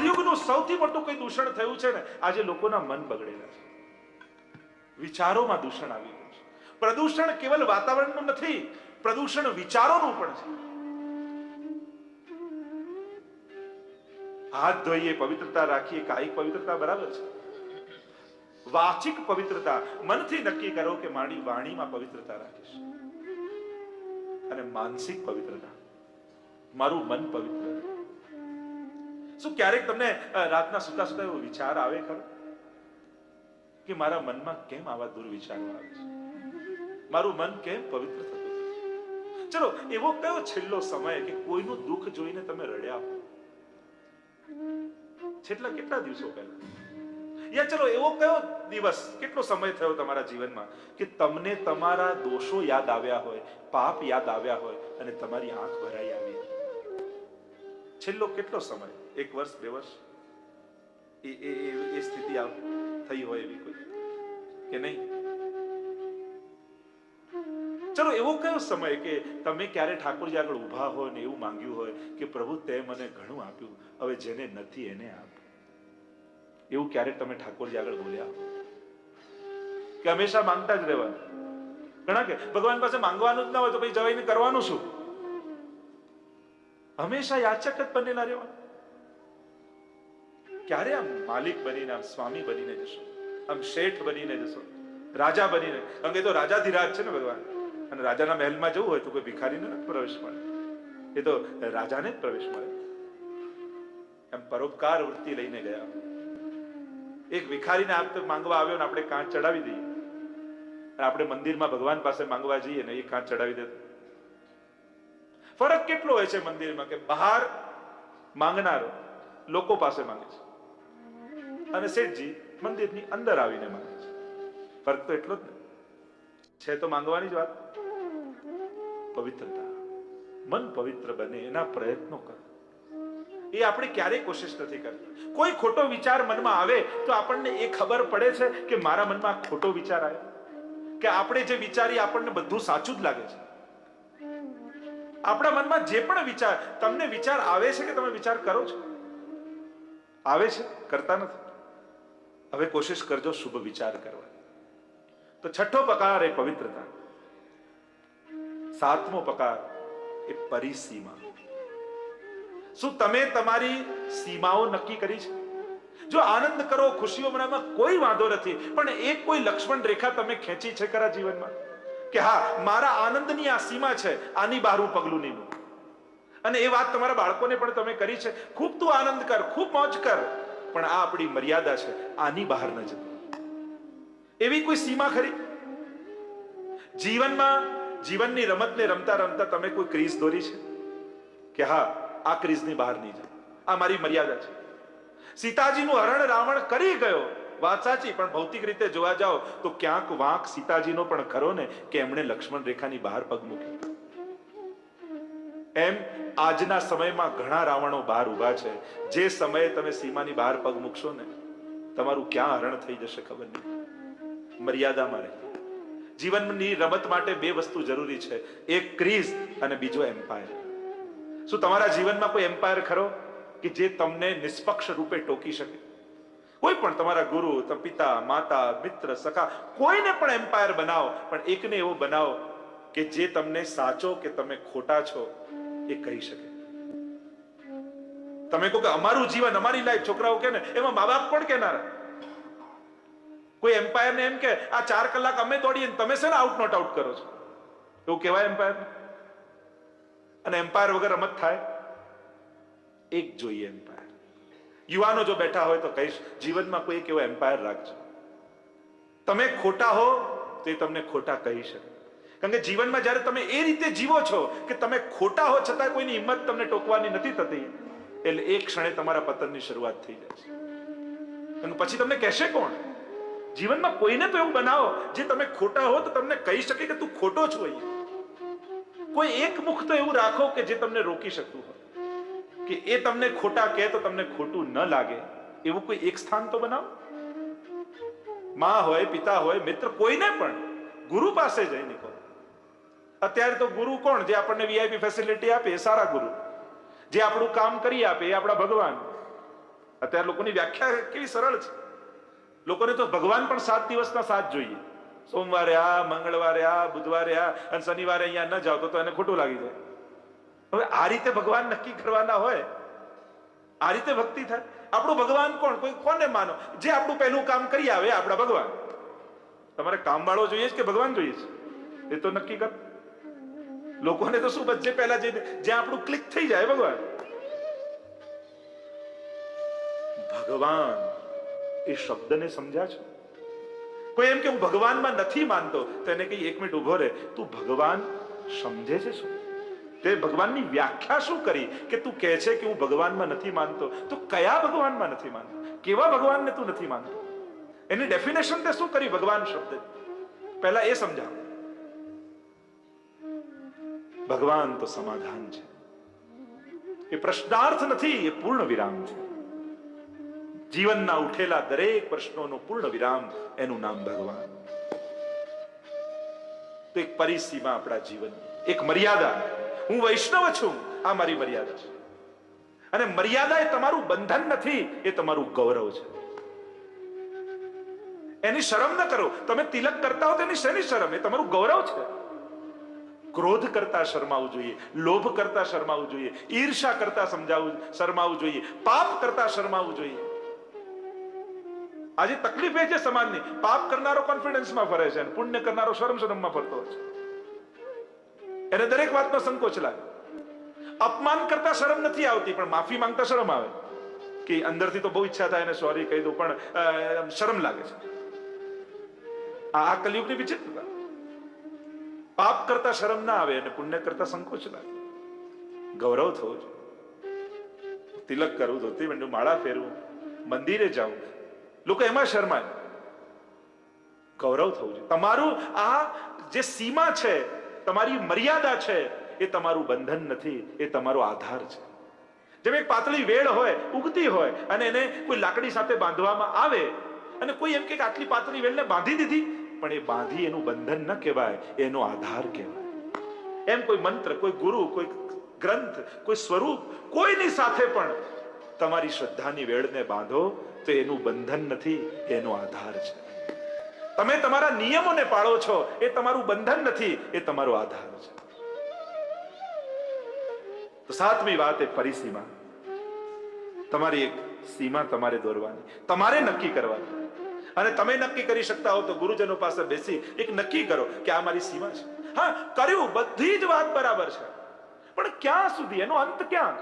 કલયુગનું સૌથી મોટું કોઈ દૂષણ થયું છે ને, આજે લોકોના મન બગડેલા છે, વિચારોમાં દૂષણ આવી ગયું છે. પ્રદૂષણ કેવલ વાતાવરણનું નથી, પ્રદૂષણ વિચારોનું પણ છે. હાથ ધોઈએ, પવિત્રતા રાખીએ, કાયિક પવિત્રતા બરાબર છે. વાચિક પવિત્રતા, મનથી નક્કી કરો કે મારી વાણીમાં પવિત્રતા રાખીશ. અને માનસિક પવિત્રતા, મારું મન પવિત્ર. શું ક્યારેક તમને રાતના સુતા સુતા એવો વિચાર આવે ખરો કે મારા મનમાં કેમ આવા દુર્વિચારો આવે છે, મારું મન કેમ પવિત્ર થતું? ચલો, એવો કયો છેલ્લો સમય કે કોઈનું દુઃખ જોઈને તમે રડ્યા હો? છેલ્લા કેટલા દિવસો પહેલા? યા ચલો, એવો કયો દિવસ, કેટલો સમય થયો તમારા જીવનમાં કે તમને તમારા દોષો યાદ આવ્યા હોય, પાપ યાદ આવ્યા હોય અને તમારી આંખ ભરાઈ આવી? છેલ્લો કેટલો સમય? 1 વર્ષ, 2 વર્ષ? એ સ્થિતિ થઈ હોય એવી કોઈ કે નહીં? ચલો, એવો કયો સમય કે તમે ક્યારે ઠાકોરજી આગળ ઉભા હોય ને એવું માંગ્યું હોય કે પ્રભુ તે મને ઘણું આપ્યું, હવે જેને નથી એને આપ? એવું ક્યારેક તમે ઠાકોરજી આગળ બોલ્યા કે હંમેશા માંગતા જ રહેવાનું? ઘણા કે ભગવાન પાસે માંગવાનું જ ના હોય તો પછી જઈને કરવાનું શું? હંમેશા યાચક જ બનેલા રહેવાનું. ક્યારે આમ માલિક બનીને, આમ સ્વામી બનીને જશો, આમ શેઠ બનીને જશો, રાજા બનીને? કારણ કે તો રાજાધિરાજ છે ને ભગવાન, અને રાજાના મહેલમાં જવું હોય તો કોઈ ભિખારીને નથી પ્રવેશ મળે, એ તો રાજાને જ પ્રવેશ મળે. એમ પરોપકાર વૃત્તિ લઈને ગયા. એક ભિખારીને આપ માંગવા આવ્યો ને આપણે કાંચ ચડાવી દઈએ, આપણે મંદિરમાં ભગવાન પાસે માંગવા જઈએ ને એ કાંચ ચડાવી દે. ફરક કેટલો હોય છે મંદિરમાં કે બહાર માંગનારો લોકો પાસે માંગે છે અને શેઠજી મંદિરની અંદર આવીને માંગે છે. ફરક તો એટલો જ છે. તો માંગવાની જ વાત. પવિત્રતા, મન પવિત્ર બને એના પ્રયત્નો કરો. એ આપણે ક્યારેય કોશિશ નથી કરતા. કોઈ ખોટો વિચાર મનમાં આવે તો આપણને એ ખબર પડે છે કે મારા મનમાં ખોટો વિચાર આવ્યો, કે આપણે જે વિચારી આપણને બધું સાચું જ લાગે છે. આપણા મનમાં જે પણ વિચાર, તમને વિચાર આવે છે કે તમે વિચાર કરો છો? આવે છે, કરતા નથી. હવે કોશિશ કરજો શુભ વિચાર કરવા. તો છઠ્ઠો પકાર એ પવિત્રતા. 7મો પકાર એ પરિસીમા. શું તમે તમારી સીમાઓ નક્કી કરી છે? જો આનંદ કરો, ખુશીઓ મનાવવામાં કોઈ વાંધો નથી, પણ એક કોઈ લક્ષ્મણ રેખા તમે ખેંચી છે ખરા જીવનમાં કે હા, મારા આનંદની આ સીમા છે, આની બહાર હું પગલું નહીં મૂકું? અને એ વાત તમારા બાળકોને પણ તમે કરી છે, ખૂબ તું આનંદ કર, ખૂબ મોજ કર, પણ આ આપણી મર્યાદા છે, આની બહાર ન જતો. એવી કોઈ સીમા ખરી? જીવનની રમતને રમતા રમતા તમે કોઈ ક્રીઝ દોરી છે કે હા, આ ક્રીઝની બહાર નહીં જાય, આ મારી મર્યાદા છે? સીતાજીનું હરણ રાવણ કરી ગયો, વાત સાચી, પણ ભૌતિક રીતે જોવા જાઓ તો ક્યાંક વાંક સીતાજીનો પણ ખરો ને કે એમણે લક્ષ્મણ રેખાની બહાર પગ મૂક્યો. એમ આજના સમયમાં ઘણા રાવણો બહાર ઉભા છે. જે સમયે તમે સીમાની બહાર પગ મૂકશો ને, તમારું ક્યાં હરણ થઈ જશે ખબર નહીં. મર્યાદામાં રહે. જીવનની રમત માટે 2 વસ્તુ જરૂરી છે, એક ક્રીઝ અને બીજો એમ્પાયર. શું તમારા જીવનમાં કોઈ એમ્પાયર ખરો કે જે તમને નિષ્પક્ષ રૂપે ટોકી શકે? કોઈ પણ તમારા ગુરુ, પિતા, માતા, મિત્ર, સખા, કોઈને પણ એમ્પાયર બનાવો, પણ એકને એવો બનાવો કે જે તમને સાચો કે તમે ખોટા છો એ કહી શકે. તમે કહો કે અમારું જીવન, અમારી લાઈફ, છોકરાઓ કે ને એમાં મા બાપ પણ કહેનારા. કોઈ એમ્પાયર ને એમ કે આ 4 કલાક અમે દોડીએ, તમે છે ને આઉટ નોટ આઉટ કરો છો, એવું કહેવાય એમ્પાયર? અને એમ્પાયર વગર રમત થાય? એક જોઈએ એમ્પાયર. યુવાનો જો બેઠા હોય તો કહીશ, જીવનમાં કોઈ એક એવો એમ્પાયર રાખજો. તમે ખોટા હો તો એ તમને ખોટા કહી શકે. કારણ કે જીવનમાં જ્યારે તમે એ રીતે જીવો છો કે તમે ખોટા હો છતાં કોઈની હિંમત તમને ટોકવાની નથી થતી, એટલે એક ક્ષણે તમારા પતનની શરૂઆત થઈ જાય છે. અને પછી તમને કહેશે કોણ? જીવનમાં કોઈને તો એવું બનાવો જે તમે ખોટા હો તો તમને કહી શકે કે તું ખોટો છો. કોઈ એક મુખ તો એવું રાખો કે જે તમને રોકી શકતું હોય, કે એ તમને ખોટા કહે તો તમને ખોટું ન લાગે એવું કોઈ એક સ્થાન તો બનાવો. માં હોય, પિતા હોય, મિત્ર, કોઈને પણ ગુરુ પાસે જઈને કહો. અત્યારે તો ગુરુ કોણ? જે આપણને વીઆઈપી ફેસિલિટી આપે એ સારા ગુરુ, જે આપણું કામ કરી આપે એ આપણા ભગવાન. અત્યારે લોકોની વ્યાખ્યા કેવી સરળ છે. લોકોને તો ભગવાન પણ 7 દિવસના 7 જોઈએ. સોમવારે આ, મંગળવારે આ, બુધવારે આ, અને શનિવારે અહીંયા ન જાઓ તો એને ખોટું લાગી જાય. હવે આ રીતે ભગવાન નક્કી કરવાના હોય, આ રીતે ભક્તિ થાય. આપણું ભગવાન કોણ? કોઈ કોને માનો? જે આપણું પહેલું કામ કરી આવે આપણા ભગવાન. તમારે કામ વાળો જોઈએ છે કે ભગવાન જોઈએ છે? એ તો નક્કી કર. લોકોને તો શું, બસ જે પહેલા જઈને જ્યાં આપણું ક્લિક થઈ જાય ભગવાન. ભગવાન એ શબ્દને સમજ્યા છો? કોઈ એમ કે હું ભગવાનમાં નથી માનતો તો એને કઈ 1 મિનિટ ઉભો રહે, તું ભગવાન સમજે છે શું? તે ભગવાનની વ્યાખ્યા શું કરી કે તું કહે છે કે હું ભગવાનમાં નથી માનતો? તો કયા ભગવાનમાં નથી માનતો? કેવા ભગવાનને તું નથી માનતો? એની ડેફિનેશન તે શું કરી ભગવાન શબ્દ? પહેલા એ સમજાવ. ભગવાન તો સમાધાન છે, એ પ્રશ્નાર્થ નથી, એ પૂર્ણ વિરામ છે. જીવનના ઉઠેલા દરેક પ્રશ્નોનો પૂર્ણ વિરામ, એનું નામ ભગવાન. તો એક પરિસીમા આપણા જીવન, એક મર્યાદા. હું વૈષ્ણવ છું, આ મારી મર્યાદા છે. અને મર્યાદા એ તમારું બંધન નથી, એ તમારું ગૌરવ છે. એની શરમ ન કરો. તમે તિલક કરતા હો તેની શેની શરમ? એ તમારું ગૌરવ છે. ક્રોધ કરતા શરમાવું જોઈએ, લોભ કરતા શરમાવું જોઈએ, ઈર્ષા કરતા શરમાવું જોઈએ, પાપ કરતા શરમાવું જોઈએ. આજે તકલીફ એ છે સમાજની, પાપ કરનારો કોન્ફિડન્સમાં ફરે છે, પુણ્ય કરનારો શરમમાં ફરતો હોય છે. એને દરેક વાતનો સંકોચ લાગે. અપમાન કરતા શરમ નથી આવતી, પણ માફી માંગતા શરમ આવે. કે અંદરથી તો બહુ ઈચ્છા થાય એને સોરી કહી દઉં, પણ શરમ લાગે છે. આ કલિયુગની વિચિત્રતા. પાપ કરતા શરમ ના આવે અને પુણ્ય કરતા સંકોચ લાગે. ગૌરવ થવું જોઈએ. તિલક કરવું, ધોતી મંડું, માળા ફેરવું, મંદિરે જાઉં, લોકો એમાં શરમાય. ગૌરવ થવું જોઈએ. તમારું આ જે સીમા છે, તમારી મર્યાદા છે, એ તમારું બંધન નથી, એ તમારો આધાર છે. જેમ એક પાતળી વેળ હોય, ઉગતી હોય, અને એને કોઈ લાકડી સાથે બાંધવામાં આવે, અને કોઈ એમ કે આટલી પાતળી વેળને બાંધી દીધી, પણ એ બાંધી એનું બંધન ન કહેવાય, એનો આધાર કહેવાય. એમ કોઈ મંત્ર, કોઈ ગુરુ, કોઈ ગ્રંથ, કોઈ સ્વરૂપ, કોઈની સાથે પણ તમારી શ્રદ્ધાની વેળને બાંધો તો એનું બંધન નથી, એનો આધાર છે. તમે તમારા નિયમોને પાળો છો, એ તમારું બંધન નથી, એ તમારો આધાર છે. તો 7મી વાત એ પરિસીમા. તમારી એક સીમા તમારે દોરવાની, તમારે નક્કી કરવાની. અને તમે નક્કી કરી શકતા હો તો ગુરુજનો પાસે બેસી એક નક્કી કરો કે આ મારી સીમા છે. હા, કર્યું, બધી જ વાત બરાબર છે, પણ ક્યાં સુધી? એનો અંત ક્યાં?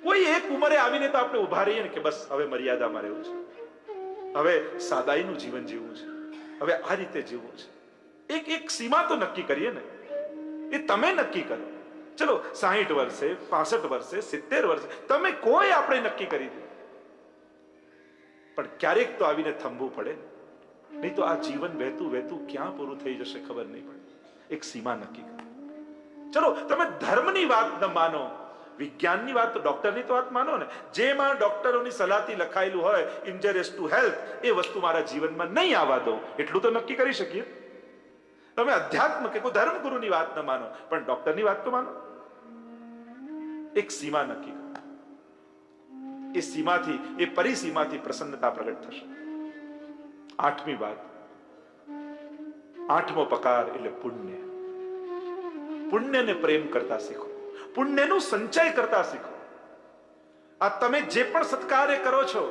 કોઈ એક ઉંમરે આવીને તો આપણે ઉભા રહીએ ને કે બસ હવે મર્યાદામાં રહેવું છે, હવે સાદાઈનું જીવન જીવવું છે, હવે આ રીતે જીવવું છે. એક સીમા તો નક્કી કરીએ ને. એ તમે નક્કી કરો. ચલો 60 વર્ષે, 65 વર્ષે, 70 વર્ષે, તમે કોઈ આપણે નક્કી કરી દે, પણ ક્યારેક તો આવીને થંભવું પડે. નહીં તો આ જીવન વહેતું વહેતું ક્યાં પૂરું થઈ જશે ખબર નહીં પડે. એક સીમા નક્કી કરો. ચલો તમે ધર્મની વાત ન માનો, વિજ્ઞાનની વાત, તો ડોક્ટરની તો વાત માનો ને. જેમાં ડોક્ટરોની સલાહથી લખાયેલું હોય ઇન્જરિયસ ટુ હેલ્થ, એ વસ્તુ મારા જીવનમાં નહીં આવવા દો, એટલું તો નક્કી કરી શકીએ. તમે અધ્યાત્મ કે કોઈ ધર્મગુરુની વાત ન માનો, પણ ડોક્ટરની વાત તો માનો. એક સીમા નક્કી કરો. એ સીમાથી, એ પરિસીમાથી પ્રસન્નતા પ્રગટ થશે. 8મી વાત, 8મો પકાર એટલે પુણ્ય. પુણ્યને પ્રેમ કરતા શીખો, પુણ્યનું સંચય કરતા શીખો. આ તમે જે પણ સત્કાર્ય કરો છો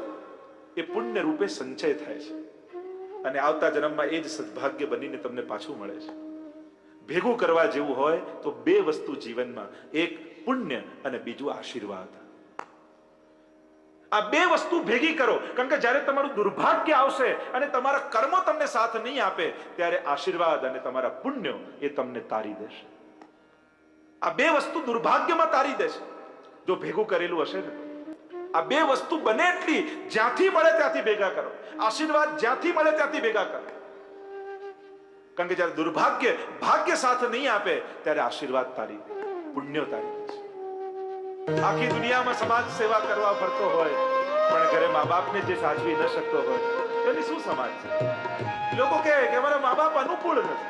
એ પુણ્ય રૂપે સંચય થાય છે, અને આવતા જન્મમાં એ જ સદભાગ્ય બનીને તમને પાછું મળે છે. ભેગું કરવા જેવું હોય તો 2 વસ્તુ જીવનમાં, એક પુણ્ય અને બીજું આશીર્વાદ. આ 2 વસ્તુ ભેગી કરો, કારણ કે જ્યારે તમારું દુર્ભાગ્ય આવશે અને તમારા કર્મો તમને સાથ નહીં આપે, ત્યારે આશીર્વાદ અને તમારા પુણ્યો એ તમને તારી દેશે. આ 2 વસ્તુ દુર્ભાગ્યમાં તારી દેશે જો ભેગું કરેલું હશે ને. આ 2 વસ્તુ બને એટલી જ્યાંથી મળે ત્યાંથી ભેગા કરો. આશીર્વાદ જ્યાંથી મળે ત્યાંથી ભેગા કરો, કારણ કે જ્યારે દુર્ભાગ્ય ભાગ્ય સાથ નહીં આપે ત્યારે આશીર્વાદ તારી દે, પુણ્યો તારી દે છે. આખી દુનિયામાં સમાજ સેવા કરવા ફરતો હોય, પણ ઘરે મા બાપને જે સાચવી ન શકતો હોય, એની શું સમાજ છે? લોકો કહે કે અમારા મા બાપ અનુકૂળ નથી.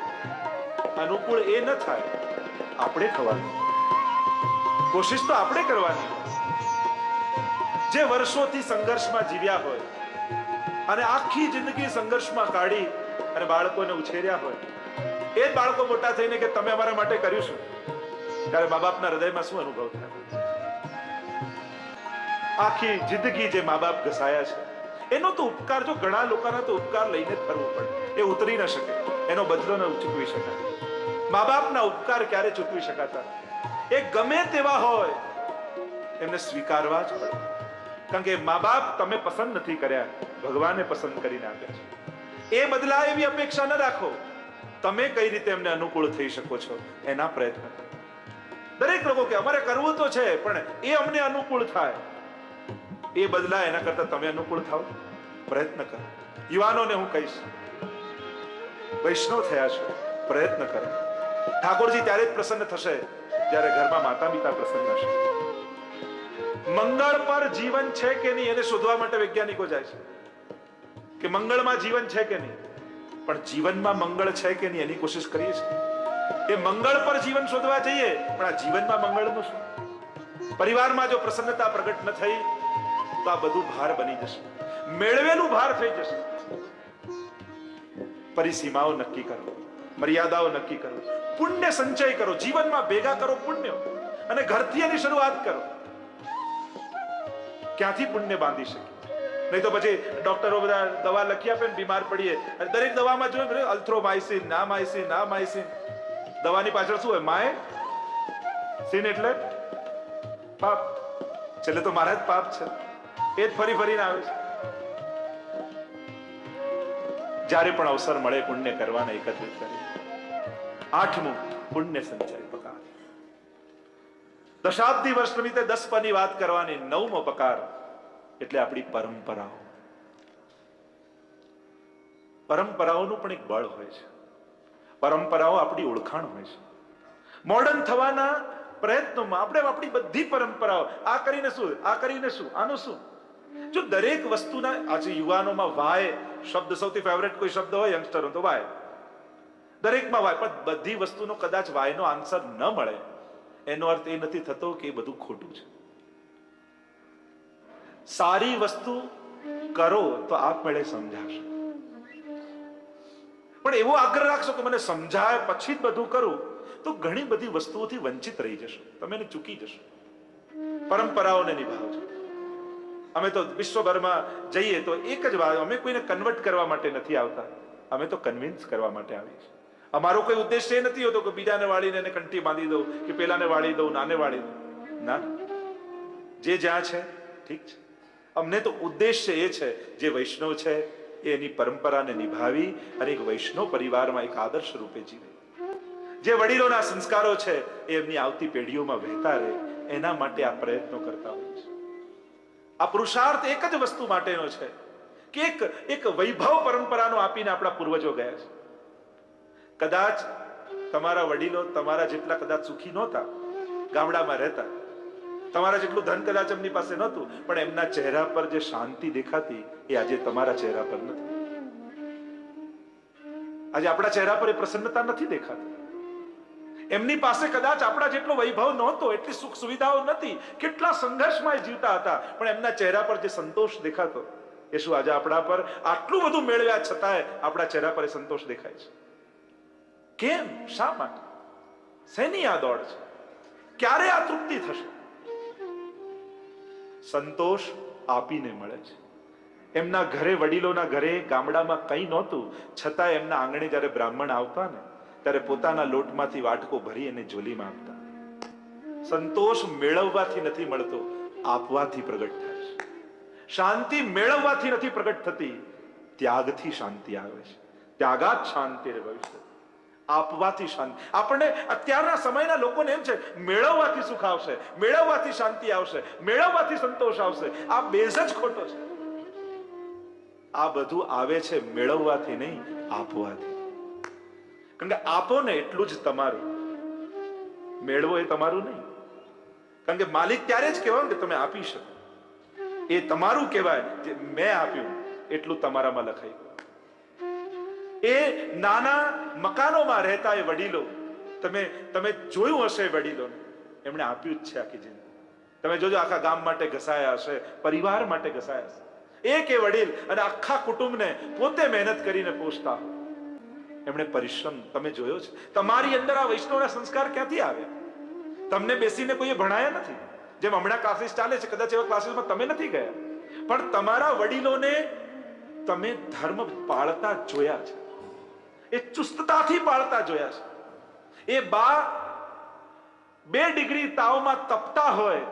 અનુકૂળ એ ન થાય, આપણે થવાનું. કોશિશ તો આપણે કરવાની. જે વર્ષોથી સંઘર્ષમાં જીવ્યા હોય અને આખી જિંદગી સંઘર્ષમાં કાઢી અને બાળકોને ઉછેર્યા હોય, એ જ બાળકો મોટા થઈને કે તમે અમારા માટે કર્યું શું, ત્યારે મા બાપના હૃદયમાં શું અનુભવ થાય? આખી જિંદગી જે મા બાપ ઘસાયા છે એનો તો ઉપકાર, જો ઘણા લોકોના તો ઉપકાર લઈને જ ફરવું પડે, એ ઉતરી ન શકે, એનો બદલો ન ચૂકવી શકાય. મા બાપના ઉપકાર ક્યારે ચૂકવી શકાતા? એ ગમે તેવા હોય એમને સ્વીકારવા જ પડે, કારણ કે મા બાપ તમે પસંદ નથી કર્યા, ભગવાને પસંદ કરીને આપ્યા છે. એ બદલા એવી અપેક્ષા ન રાખો, તમે કઈ રીતે એમને અનુકૂળ થઈ શકો છો એના પ્રયત્ન કરો. દરેક લોકો કે અમારે કરવું તો છે પણ એ અમને અનુકૂળ થાય, એ બદલા એના કરતા તમે અનુકૂળ થાવ, પ્રયત્ન કરો. યુવાનોને હું કહીશ, વૈષ્ણવ થયા છો, પ્રયત્ન કરો. ઠાકોરજી ત્યારે જ પ્રસન્ન થશે જ્યારે ઘરમાં માતા પિતા પ્રસન્ન હશે. મંગળ પર જીવન છે કે નહીં એને શોધવા માટે વૈજ્ઞાનિકો જાય છે કે મંગળમાં જીવન છે કે નહીં, પણ જીવનમાં મંગળ છે કે નહીં એની કોશિશ કરીએ છીએ. એ મંગળ પર જીવન શોધવા જઈએ પણ આ જીવનમાં મંગળનું શું? પરિવારમાં જો પ્રસન્નતા પ્રગટ ન થઈ તો આ બધું ભાર બની જશે, મેળવેલું ભાર થઈ જશે. પરિસીમાઓ નક્કી કરો, મર્યાદાઓ નક્કી કરો, પુણ્ય સંચય કરો, જીવનમાં ભેગા કરો પુણ્ય, અને ઘરથી એની શરૂઆત કરો. ક્યાંથી પુણ્ય બાંધી શકે? નહીં તો પછી ડોક્ટરો બધા દવા લખી આપે ને બીમાર પડીએ, દરેક દવામાં જોઈએ અલ્થ્રોમાઇસિન, નામાઇસિન, નામાઇસિન. દવાની પાછળ શું હોય? માય સિન એટલે પાપ. છેલ્લે તો મારા જ પાપ છે, એ જ ફરી ફરીને આવે છે. જ્યારે પણ અવસર મળે પુણ્ય કરવાના એકત્રિત કરી. 8મું પુણ્ય સંચય પકાર. દશાબ્દી વર્ષ નિમિત્તે 10 પની વાત કરવાની. 9મો પકાર એટલે આપણી પરંપરાઓ. પરંપરાઓનું પણ એક બળ હોય છે. પરંપરાઓ આપણી ઓળખાણ હોય છે. મોડર્ન થવાના પ્રયત્નોમાં આપણે આપણી બધી પરંપરાઓ, આ કરીને શું, આ કરીને શું, આનું શું, જો દરેક વસ્તુના, આજે યુવાનોમાં વાય શબ્દ સૌથી ફેવરેટ કોઈ શબ્દ હોય યંગસ્ટરો તો વાય, દરેકમાં વાય. પણ બધી વસ્તુનો કદાચ વાયનો આન્સર ન મળે એનો અર્થ એ નથી થતો કે એ બધું ખોટું છે. સારી વસ્તુ કરો તો આપમેળે સમજાશે, પણ એવો આગ્રહ રાખશો કે મને સમજાય પછી જ બધું કરું તો ઘણી બધી વસ્તુઓથી વંચિત રહી જશો, તમે એને ચૂકી જશો. પરંપરાઓને નિભાવજો. અમે તો વિશ્વભરમાં જઈએ તો એક જ વાત, અમે કોઈને કન્વર્ટ કરવા માટે નથી આવતા, અમે તો કન્વિન્સ કરવા માટે આવીએ છીએ. અમારો કોઈ ઉદ્દેશ્ય એ નથી હોતો કે બીજાને વાળીને એને કંઠી બાંધી દઉં કે પેલાને વાળી દઉં, નાને વાળી દઉં. ના, જે જ્યાં છે ઠીક છે. અમને તો ઉદ્દેશ્ય એ છે, જે વૈષ્ણવ છે એ એની પરંપરાને નિભાવી અને એક વૈષ્ણવ પરિવારમાં એક આદર્શ રૂપે જીવે. જે વડીલોના સંસ્કારો છે એ એમની આવતી પેઢીઓમાં વહેતા રહે, એના માટે આ પ્રયત્નો કરતા હોય છે. આ પુરુષાર્થ એક જ વસ્તુ માટેનો છે કે એક વૈભવ પરંપરાનો આપીને આપણા પૂર્વજો ગયા છે. કદાચ તમારા વડીલો તમારા જેટલા કદાચ સુખી નહોતા, ગામડામાં રહેતા, તમારા જેટલું ધન કદાચ એમની પાસે નહોતું, પણ એમના ચહેરા પર જે શાંતિ દેખાતી એ આજે તમારા ચહેરા પર નથી. આજે આપણા ચહેરા પર એ પ્રસન્નતા નથી દેખાતી. એમની પાસે કદાચ આપણા જેટલો વૈભવ નહોતો, એટલી સુખ સુવિધાઓ નથી, કેટલા સંઘર્ષમાં જીવતા હતા, પણ એમના ચહેરા પર જે સંતોષ દેખાતો એ શું આજે આપણા પર આટલું બધું મેળવ્યા છતાંય આપણા ચહેરા પર એ સંતોષ દેખાય છે? કેમ? શા માટે? શેની આ દોડ છે? ક્યારે આ તૃપ્તિ થશે? સંતોષ આપીને મળે છે. એમના ઘરે, વડીલોના ઘરે ગામડામાં કંઈ નહોતું, છતાં એમના આંગણે જ્યારે બ્રાહ્મણ આવતા ને ત્યારે પોતાના લોટમાંથી વાટકો ભરી એને ઝોલીમાં આપતા. સંતોષ મેળવવાથી નથી મળતો, આપવાથી પ્રગટ થાય છે. શાંતિ મેળવવાથી નથી પ્રગટ થતી, ત્યાગથી શાંતિ આવે છે. ત્યાગાત શાંતિ ભવિષ્ય. આપવાથી શાંતિ. આપણને અત્યારના સમયના લોકોને એમ છે મેળવવાથી સુખ આવશે, મેળવવાથી શાંતિ આવશે, મેળવવાથી સંતોષ આવશે. આ બેઝ જ ખોટો છે. આ બધું આવે છે મેળવવાથી નહીં, આપવાથી. કારણ કે આપો ને એટલું જ તમારું, મેળવો એ તમારું નહીં. કારણ કે માલિક ત્યારે જ કહેવાય કે તમે આપી શકો. એ તમારું કહેવાય જે મેં આપ્યું એટલું તમારામાં લખાઈ ગયું. એ નાના મકાનોમાં રહેતા એ વડીલો, તમે જોયું હશે વડીલોને, એમણે આપ્યું જ છે આખી જિંદગી. તમે જોજો આખા ગામ માટે ઘસાયા હશે, પરિવાર માટે ઘસાયા હશે, એક એ વડીલ અને આખા કુટુંબને પોતે મહેનત કરીને પોષતા હોય, એમણે પરિશ્રમ તમે જોયો છે? તમારી અંદર આ વૈષ્ણવના સંસ્કાર ક્યાંથી આવ્યા? તમને બેસીને કોઈએ ભણાયા નથી. જેમ હમણાં ક્લાસીસ ચાલે છે, કદાચ એવા ક્લાસીસમાં તમે નથી ગયા, પણ તમારા વડીલોને તમે ધર્મ પાળતા જોયા છે, એ ચુસ્તતાથી પાળતા જોયા છે. એ બા 2 ડિગ્રી તાવમાં તપતા હોય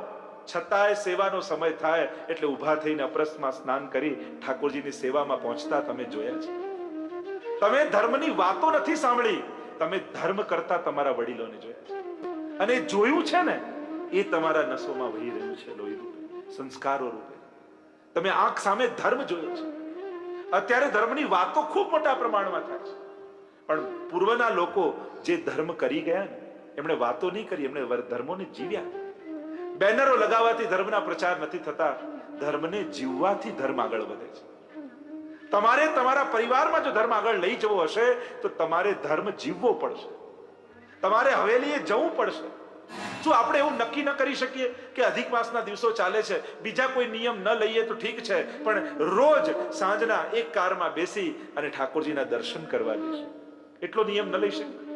છતાંય સેવાનો સમય થાય એટલે ઊભા થઈને અપરસમાં સ્નાન કરી ઠાકોરજીની સેવામાં પહોંચતા તમે જોયા છે. તમે ધર્મની વાતો નથી સાંભળી, તમે ધર્મ કરતા તમારા વડીલોને જોયા છે. અને જોયું છે ને, એ તમારા નસોમાં વહી રહ્યું છે, લોહી રૂપે, સંસ્કારો રૂપે. તમે આંખ સામે ધર્મ જોયો છે. અત્યારે ધર્મની વાતો ખૂબ મોટા પ્રમાણમાં થાય છે, પણ પૂર્વના લોકો જે ધર્મ કરી ગયા ને, એમણે વાતો નહીં કરી, એમણે ધર્મોને જીવ્યા. બેનરો લગાવવાથી ધર્મના પ્રચાર નથી થતા, ધર્મને જીવવાથી ધર્મ આગળ વધે છે. તમારે તમારા પરિવારમાં જો ધર્મ આગળ લઈ જવો હશે તો તમારે ધર્મ જીવવો પડશે, તમારે હવેલીએ જવું પડશે. શું આપણે એવું નક્કી ન કરી શકીએ કે અધિક માસના દિવસો ચાલે છે, બીજા કોઈ નિયમ ન લઈએ તો ઠીક છે, પણ રોજ સાંજના એક કારમાં બેસી અને ઠાકોરજીના દર્શન કરવા જઈશું, એટલો નિયમ ન લઈ શકીએ?